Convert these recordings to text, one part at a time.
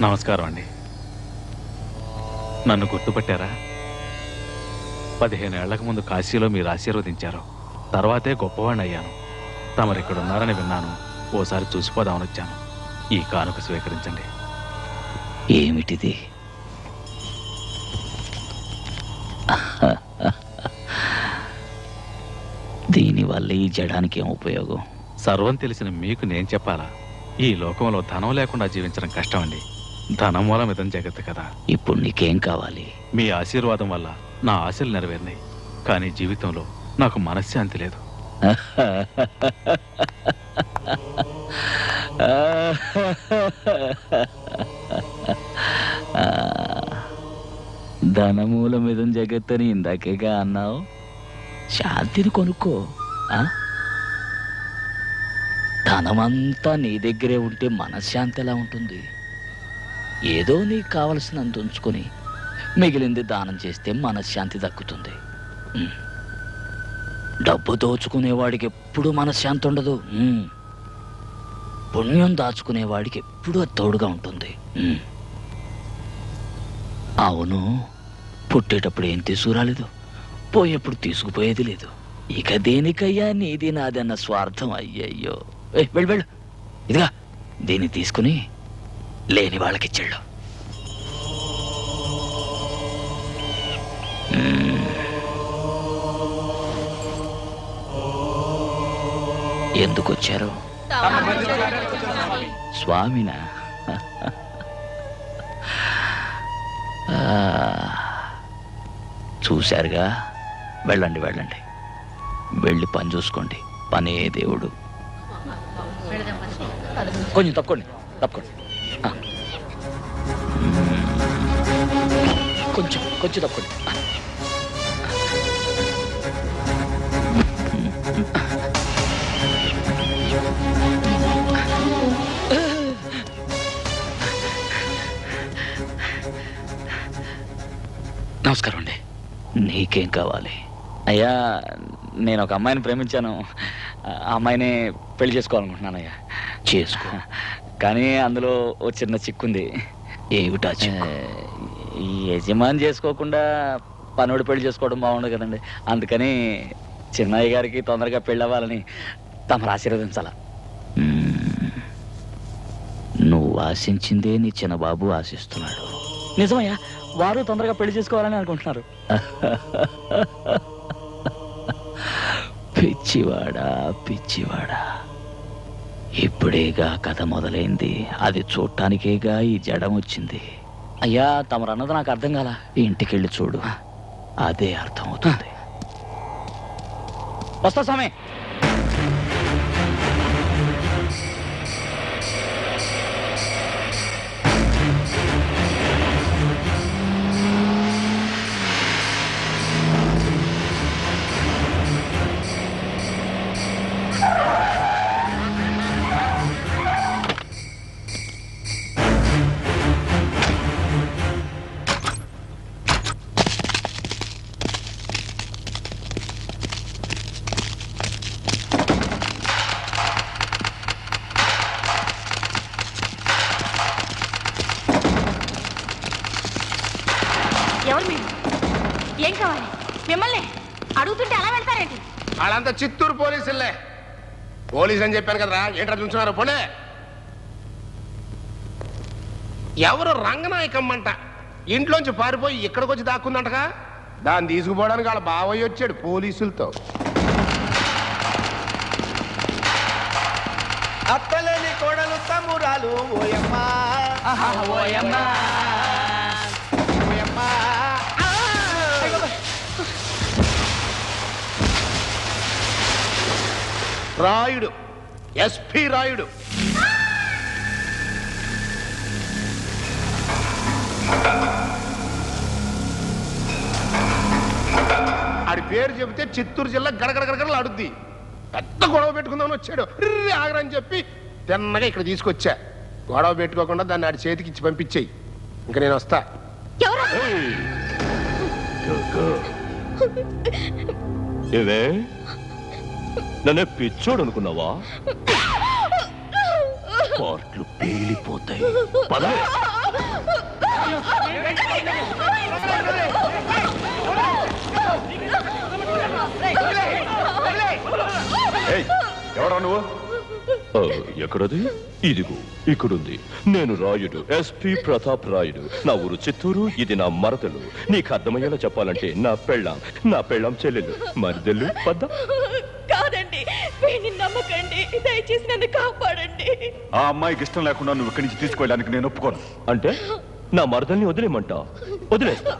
నమస్కారం అండి. నన్ను గుర్తుపట్టారా? 15 ఏళ్లకు ముందు కాశీలో మీరు ఆశీర్వదించారు. తర్వాతే గొప్పవాణ్ణి అయ్యాను. తమరు ఇక్కడ ఉన్నారని విన్నాను. ఓసారి చూసిపోదామని వచ్చాను. ఈ కానుక స్వీకరించండి. ఏమిటిది? దీనివల్ల ఈ జడానికి ఏం ఉపయోగం? సర్వం తెలిసిన మీకు నేను చెప్పాలా? ఈ లోకంలో ధనం లేకుండా జీవించడం కష్టం అండి. ధనం మూలం ఇదం జగత్తు కదా. ఇప్పుడు నీకేం కావాలి? మీ ఆశీర్వాదం వల్ల నా ఆశలు నెరవేరినాయి. కానీ జీవితంలో నాకు మనశ్శాంతి లేదు. ధనమూలం ఇదం జగత్తని ఇందాకేగా అన్నావు. శాంతిని కొనుక్కో. ధనమంతా నీ దగ్గరే ఉంటే మనశ్శాంతి ఎలా ఉంటుంది? ఏదో నీకు కావలసినంత ఉంచుకొని మిగిలింది దానం చేస్తే మనశ్శాంతి దక్కుతుంది. డబ్బు దోచుకునేవాడికి ఎప్పుడూ మనశ్శాంతి ఉండదు. పుణ్యం దాచుకునేవాడికి ఎప్పుడూ అది తోడుగా ఉంటుంది. అవును, పుట్టేటప్పుడు ఏం తీసుకురాలేదు, పోయేప్పుడు తీసుకుపోయేది లేదు. ఇక దేనికయ్యా నీది నాదన్న స్వార్థం? అయ్యయ్యో, వెళ్ళు వెళ్ళు. ఇదిగా దీన్ని తీసుకుని లేని వాళ్ళకిచ్చాడు. ఎందుకు వచ్చారు? స్వామినా? చూశారుగా, వెళ్ళండి వెళ్ళండి, వెళ్ళి పని చూసుకోండి. పనే దేవుడు. కొంచెం తప్పుకోండి తప్పుకోండి, కొంచెం కొంచెం తప్పుకోండి. నమస్కారం అండి. నీకేం కావాలి? అయ్యా, నేను ఒక అమ్మాయిని ప్రేమించాను. ఆ అమ్మాయిని పెళ్లి చేసుకోవాలనుకుంటున్నాను అయ్యా. చేసుకో, కానీ అందులో ఓ చిన్న చిక్కుంది. ఏమిటా చిక్కు? ఈ యజమాని చేసుకోకుండా పనోడు పెళ్లి చేసుకోవడం బాగుండదు కదండి. అందుకని చిన్నయ్య గారికి తొందరగా పెళ్ళి అవ్వాలని తమరు ఆశీర్వదించాల. నువ్వు ఆశించిందే నీ చిన్నబాబు ఆశిస్తున్నాడు. నిజమయ్యా, వారు తొందరగా పెళ్లి చేసుకోవాలని అనుకుంటున్నారు. పిచ్చివాడా పిచ్చివాడా, ఇప్పుడేగా కథ మొదలైంది. అది చూడటానికేగా ఈ జడం వచ్చింది. అయ్యా, తమరు అన్నది నాకు అర్థం కాల. ఇంటికెళ్ళి చూడు, అదే అర్థం అవుతుంది. వస్తా స్వామి. ఏం కావాలి? మిమ్మల్ని అడుగుతుంటే అలా వెళ్తారేంటి? వాళ్ళంతా చిత్తూరు పోలీసులే. పోలీసు అని చెప్పాను కదరా, ఏంట్రా చూస్తున్నారు? పోలే. ఎవరు రంగనాయకమ్మంట ఇంట్లోంచి పారిపోయి ఇక్కడికి వచ్చి దాక్కుందంటగా. దాన్ని తీసుకుపోవడానికి వాళ్ళ బావయ్య వచ్చాడు పోలీసులతో. అత్తలేని కోడలు తమ్మురాలు ఓయమ్మా ఓయమ్మా ఓయమ్మా. రాయుడు, ఎస్పీ రాయుడు. ఆడి పేరు చెబితే చిత్తూరు జిల్లా గడగడగడగడలు ఆడుద్ది. పెద్ద గొడవ పెట్టుకుందామని వచ్చాడు. ఆగరని చెప్పి తిన్నగా ఇక్కడ తీసుకొచ్చా. గొడవ పెట్టుకోకుండా దాన్ని ఆడి చేతికి ఇచ్చి పంపించేయి. ఇంకా నేను వస్తా. ఏవే నన్నే పిచ్చోడు అనుకున్నావా? పార్ట్లు పేలిపోతాయి. పద. ఎవరా నువ్వు? ఎక్కడది? ఇదిగో ఇక్కడుంది. నేను రాయుడు, ఎస్పి ప్రతాప్ రాయుడు. నా ఊరు చిత్తూరు. ఇది నా మరదలు. నీకు అర్థమయ్యేలా చెప్పాలంటే నా పెళ్ళాం చెల్లెలు. మరిదెల్లు పద్ద. కాదండి, వీడిని నమ్మకండి, దయచేసి నన్ను కాపాడండి. ఆ అమ్మాయికి ఇష్టం లేకుండా నువ్వు ఇక్కడి నుంచి తీసుకెళ్ళడానికి నేను ఒప్పుకోను. అంటే నా మరదల్ని వదిలేమంటా? వదిలేస్తా.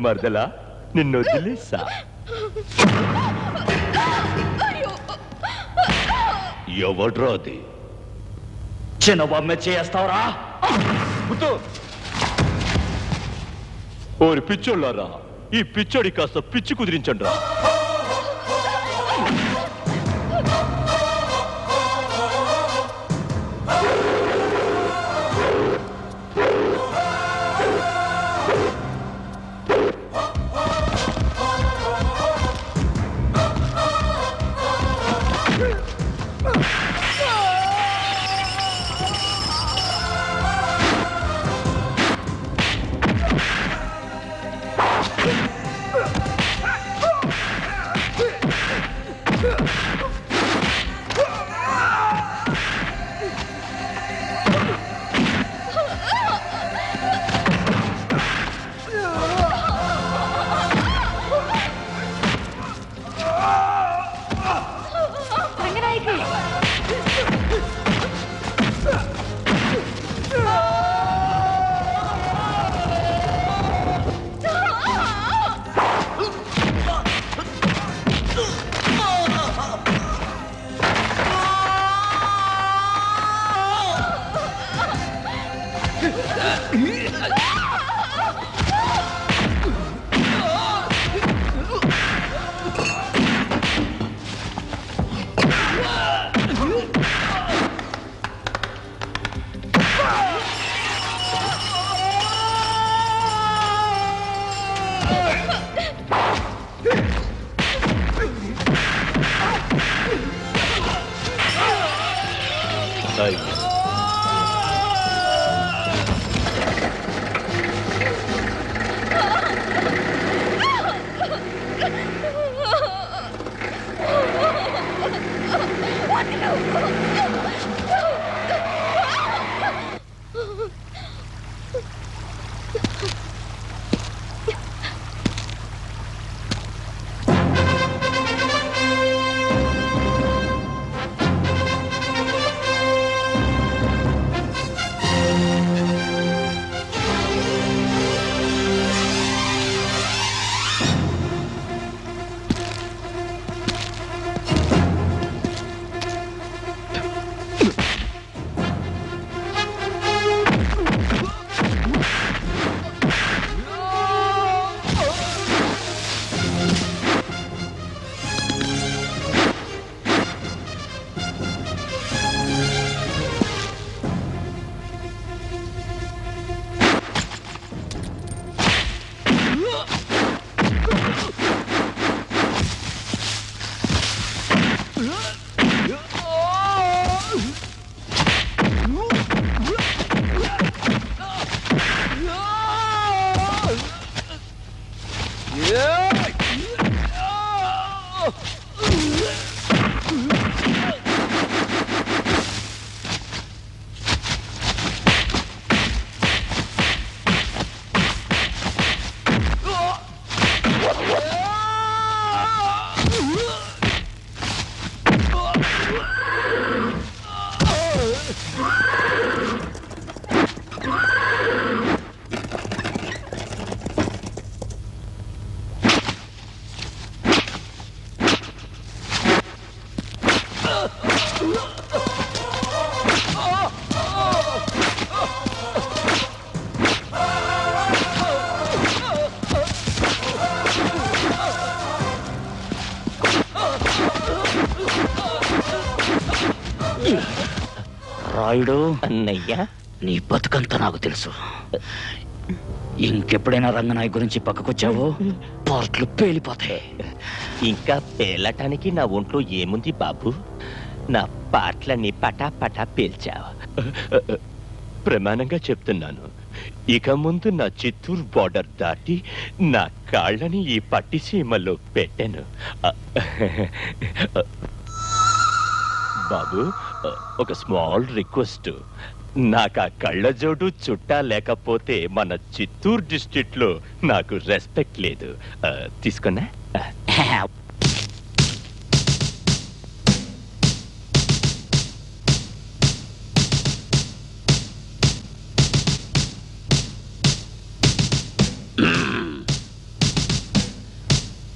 మరదలా నిన్ను వదిలేసా. ఎవడ్రా అది? చిన్న బొమ్మ చేస్తావురా? ఓరి పిచ్చోళ్ళారా, ఈ పిచ్చోడి కాస్త పిచ్చి కుదిరించండి రా. రాయుడు, అన్నయ్యా, నీ బతుకంతా నాకు తెలుసు. ఇంకెప్పుడైనా రంగనాయ్ గురించి పక్కకొచ్చావో పార్ట్లు పేలిపోతాయి. ఇంకా పేలటానికి నా ఒంట్లో ఏముంది బాబు? నా పాటలన్నీ పటా పటా పేల్చావు. ప్రమాణంగా చెప్తున్నాను, ఇక ముందు నా చిత్తూరు బార్డర్ దాటి నా కాళ్ళని ఈ పట్టిసీమలో పెట్టాను. బాబు, ఒక స్మాల్ రిక్వెస్ట్. నాకు ఆ కళ్ళజోడు చుట్టా లేకపోతే మన చిత్తూరు డిస్ట్రిక్ట్ లో నాకు రెస్పెక్ట్ లేదు. తీసుకున్నా?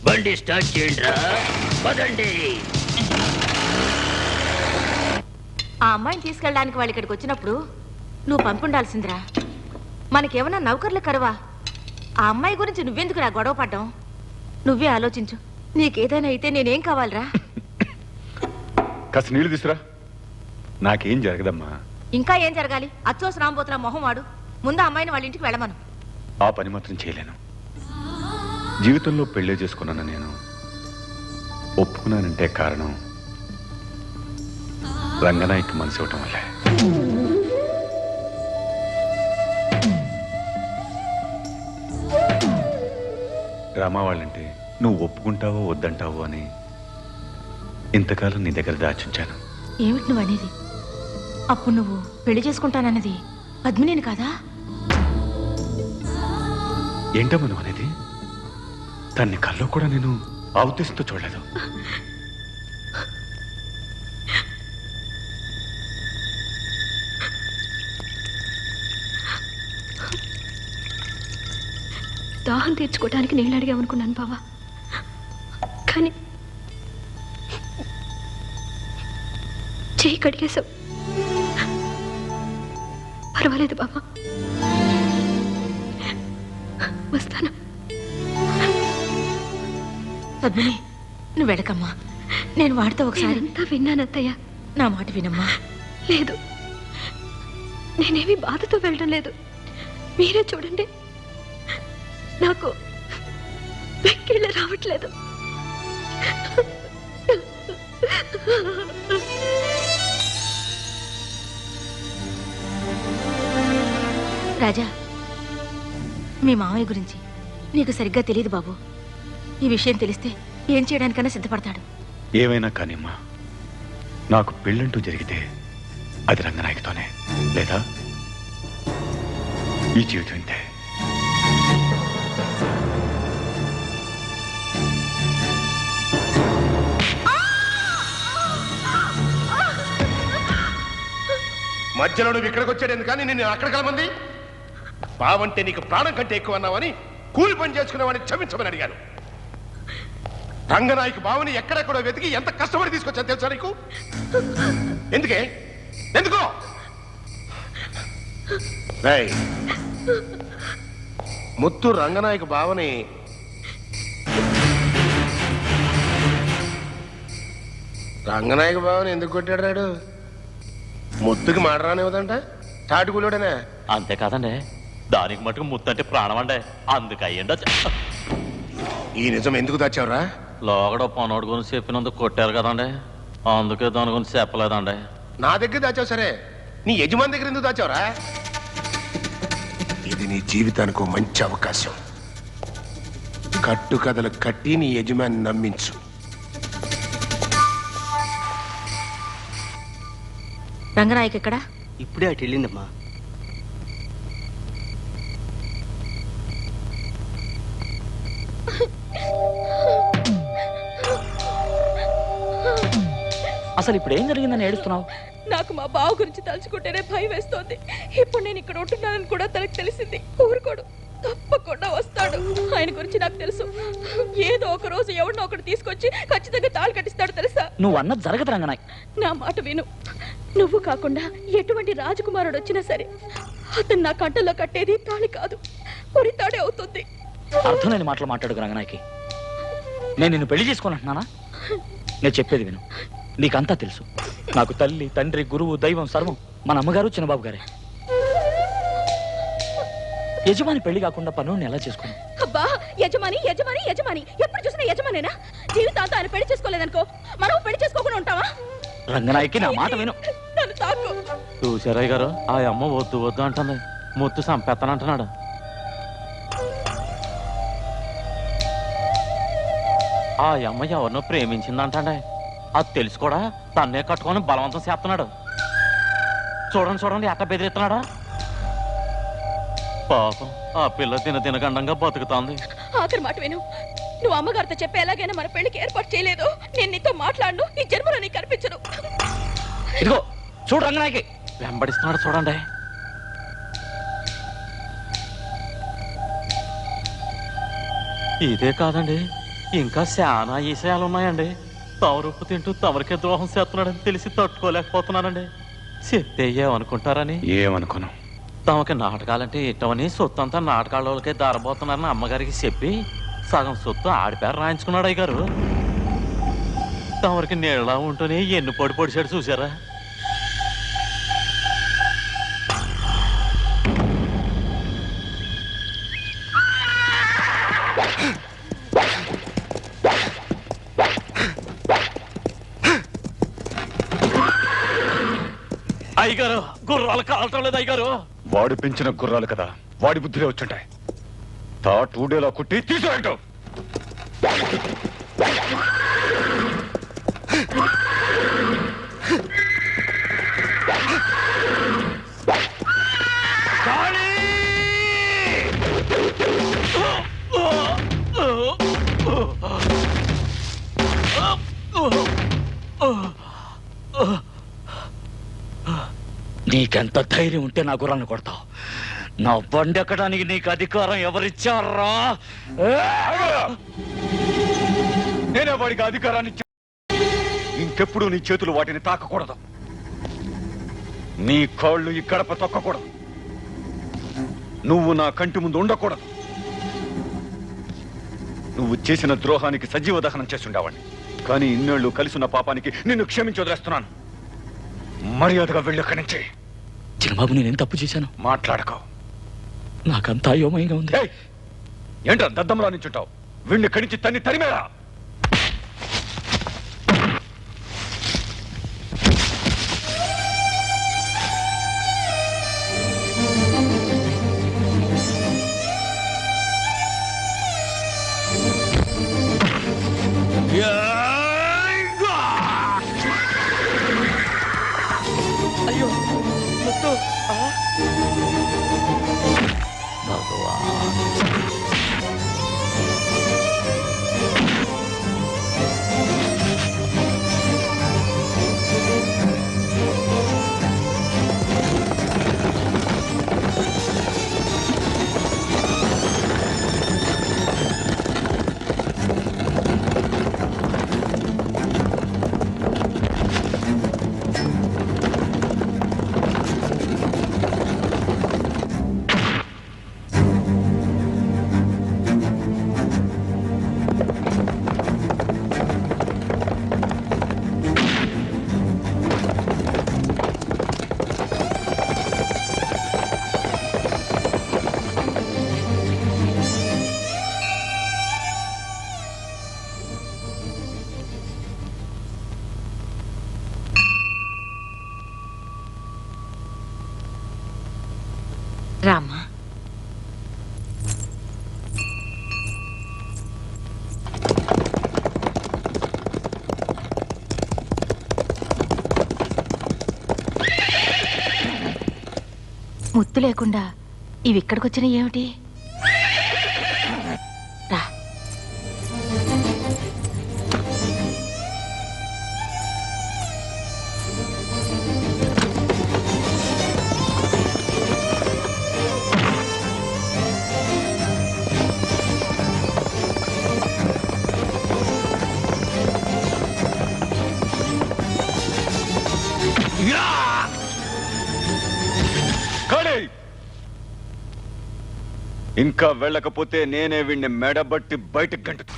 బండి స్టార్ట్ చేయండిరా, పదండి. ఆ అమ్మాయిని తీసుకెళ్ళడానికి వాళ్ళు ఇక్కడికి వచ్చినప్పుడు నువ్వు పంపుండాల్సిందిరా. మనకేమన్నా నౌకర్లు కరువా? ఆ అమ్మాయి గురించి నువ్వెందుకు రా గొడవ పడ్డాం? నువ్వే ఆలోచించు. నీకేదైనా అయితే నేనేం కావాలరా? కాస్త నీళ్లు తీసురా. నాకేం జరగదమ్మా. ఇంకా ఏం జరగాలి? అచ్చోస్ రాంబోతుల మొహం వాడు. ముందు అమ్మాయిని వాళ్ళ ఇంటికి వెళ్ళమను. ఆ పని మాత్రం చేయలేను. జీవితంలో పెళ్ళే చేసుకున్నాను నేను. ఒప్పుకున్నానంటే కారణం రంగనాయక్ మనసు ఇవ్వటం వల్లే. రామా వాళ్ళంటే నువ్వు ఒప్పుకుంటావో వద్దంటావో అని ఇంతకాలం నీ దగ్గర దాచుంచాను. ఏమిటి నువ్వు అనేది? అప్పుడు నువ్వు పెళ్లి చేసుకుంటానన్నది పద్మినిని కాదా? ఏంటమ్మా నువ్వు అనేది? తన్ని కల్లో కూడా నేను ఆ ఉద్దేశంతో చూడలేదు. దాహం తీర్చుకోవడానికి నీళ్ళు అడిగామనుకున్నాను బావా, కానీ చెయ్యి కడిగేశావు. పర్వాలేదు బావా, వస్తాను. పద్మిని, నువ్వు వెళ్ళకమ్మా. నేను వాడితో ఒకసారి అంతా విన్నాను అత్తయ్య. నా మాట వినమ్మా. లేదు, నేనేమి బాధతో వెళ్ళడం లేదు. మీరే చూడండి, నాకు వెక్కిళ్ళ రావట్లేదు. రాజా, మీ మామయ్య గురించి నీకు సరిగ్గా తెలియదు బాబు. ఈ విషయం తెలిస్తే ఏం చేయడానికైనా సిద్ధపడతాడు. ఏమైనా కానిమ్మా, నాకు పెళ్ళంటూ జరిగితే అది రంగనాయకతోనే, లేదా ఈ జీవితం ఇంతే. మధ్యలో నువ్వు ఇక్కడికి వచ్చాడు ఎందుకని నేను అక్కడ కలమంది? బావంటే నీకు ప్రాణం కంటే ఎక్కువ అన్నావని కూలి పని చేసుకునేవాడిని క్షమించమని అడిగాను. రంగనాయకు బావని ఎక్కడెక్కడో వెతికి ఎంత కష్టపడి తీసుకొచ్చాను తెలుసా నీకు? ఎందుకే? ఎందుకో? ముత్తు రంగనాయకు బావని రంగనాయక బావని ఎందుకు కొట్టాడు రాడు? ముత్తుకి మాడరానివ్వదంట, తాటికూలోడనే. అంతేకాదండి, దానికి మటుకు ముత్తు అంటే ప్రాణం అండి. అందుకయ్యండి. ఈ నిజం ఎందుకు దాచావురా? లోగడ పనోడు గురించి చెప్పినందుకు కొట్టారు కదండి, అందుకే దాని గురించి చెప్పలేదండి. నా దగ్గర దాచావు సరే, నీ యజమాని దగ్గర ఎందుకు దాచావురా? ఇది నీ జీవితానికి మంచి అవకాశం. కట్టు కథలు కట్టి నీ యజమాని నమ్మించు. రంగనాయక్ ఎక్కడా? ఇప్పుడే అటు వెళ్ళిందమ్మా. అసలు ఇప్పుడు ఏం జరిగిందని ఏడుస్తున్నావు? నాకు మా బావ గురించి తలుచుకుంటేనే భయం వేస్తోంది. ఇప్పుడు నేను ఇక్కడ ఉంటున్నానని కూడా తనకు తెలిసింది. ఊరుకోడు, తప్పకుండా వస్తాడు. ఆయన గురించి నాకు తెలుసు. ఏదో ఒక రోజు ఎవరినో ఒకటి తీసుకొచ్చి ఖచ్చితంగా తాళి కట్టిస్తాడు తెలుసా? నువ్వు అన్నది జరగదు రంగనాయ్. నా మాట విను. నువ్వు కాకుండా ఎటువంటి రాజకుమారుడు వచ్చినా సరే అతను నా కంటలో కట్టేది తాళి కాదు, ఉరితాడే అవుతుంది. అర్థం లేని మాటలు మాట్లాడుకు రంగనాయకి. నేను నిన్ను పెళ్లి చేసుకోనంటున్నానా? నేను చెప్పేది విను. నీకంతా తెలుసు. నాకు తల్లి, తండ్రి, గురువు, దైవం సర్వం. మన అమ్మగారు చిన్నబాబు గారే. యజమాని పెళ్లి కాకుండా పనులను ఎలా చేసుకున్నాం? అబ్బా, యజమాని యజమాని యజమాని, ఎప్పుడు చూసినా యజమానేనా? జీవితాంతో ఆయన పెళ్లి చేసుకోలేదనుకో, మనం పెళ్లి చేసుకోకుండా ఉంటావా? రంగనాయకి నా మాట విను. నన్ను తాకు. చూసారయ్య గారు, ఆ అమ్మ వద్దు వద్దు అంటుంది, ముత్తు సంపెత్తనంటున్నాడు. ఆ అమ్మ ఎవరినో ప్రేమించిందంటే అది తెలుసు కూడా తన్నే కట్టుకొని బలవంతం చేస్తున్నాడు. చూడండి చూడండి ఎట్ట బెదిరిస్తున్నాడా. పాపం ఆ పిల్ల తినగండంగా బతుకుతోంది. ఆఖరి మాట విను. నువ్వు అమ్మగారితో చెప్పి ఎలాగైనా మన పెళ్లికి ఏర్పాటు చేయలేదు. నేను నీతో మాట్లాడను, ఈ జన్మలో నీకు కనిపించను. ఇదిగో చూడు రంగనాయకి వెంబడిస్తున్నాడు చూడండి. ఇదే కాదండి, ఇంకా చాలా ఈశయాలు ఉన్నాయండి. తమరుప్పు తింటూ తమరికే ద్రోహం చేస్తున్నాడని తెలిసి తట్టుకోలేకపోతున్నానండి. చెప్తే ఏమనుకుంటారని. ఏమనుకోను. తమకి నాటకాలంటే ఇట్టమని సొత్తు అంతా నాటకాలకే దారబోతున్నారని అమ్మగారికి చెప్పి సగం సొత్తు ఆడిపేర రాయించుకున్నాడు అయ్య గారు. తమరికి నీళ్ళ ఉంటూనే ఎన్ను పొడిచాడు చూసారా. అయ్యగారు గుర్రాలు కావటం లేదు అయ్యగారు. వాడు పెంచిన గుర్రాలు కదా, వాడి బుద్ధిలో వచ్చుంటాయి. తాటూడేలా కుట్టి తీసేయటం. నీకెంత ధైర్యం ఉంటే నా గుర్రాన్ని కొడతావు? నా బండి ఎక్కడానికి నీకు అధికారం ఎవరిచ్చారా? నేనే వాడికి అధికారాన్ని ఇచ్చా. ఇంకెప్పుడు నీ చేతులు వాటిని తాకకూడదు. నీ కాళ్ళు ఈ గడప తొక్కకూడదు. నువ్వు నా కంటి ముందు ఉండకూడదు. నువ్వు చేసిన ద్రోహానికి సజీవ దహనం చేస్తుండేవాడిని. కానీ ఇన్నేళ్లు కలిసిన పాపానికి నిన్ను క్షమించి వదిలేస్తున్నాను. మర్యాదగా వెళ్ళి అక్కడి నుంచి. చిన్నబాబు, నేనేం తప్పు చేశాను? మాట్లాడకో. నాకంతా అయోమయంగా ఉంది. ఏంట్రా దద్దమ్మలా నించుంటావు? వీళ్ళని ఇక్కడి నుంచి తన్ని తరిమేరా. అయ్యో ముత్తు. భగవాన్. రామా, ముత్తు లేకుండా ఇవి ఇక్కడికి వచ్చినాయి ఏమిటి? రా. ఇంకా వెళ్ళకపోతే నేనే వీడిని మెడబట్టి బయటకు గంటుతా.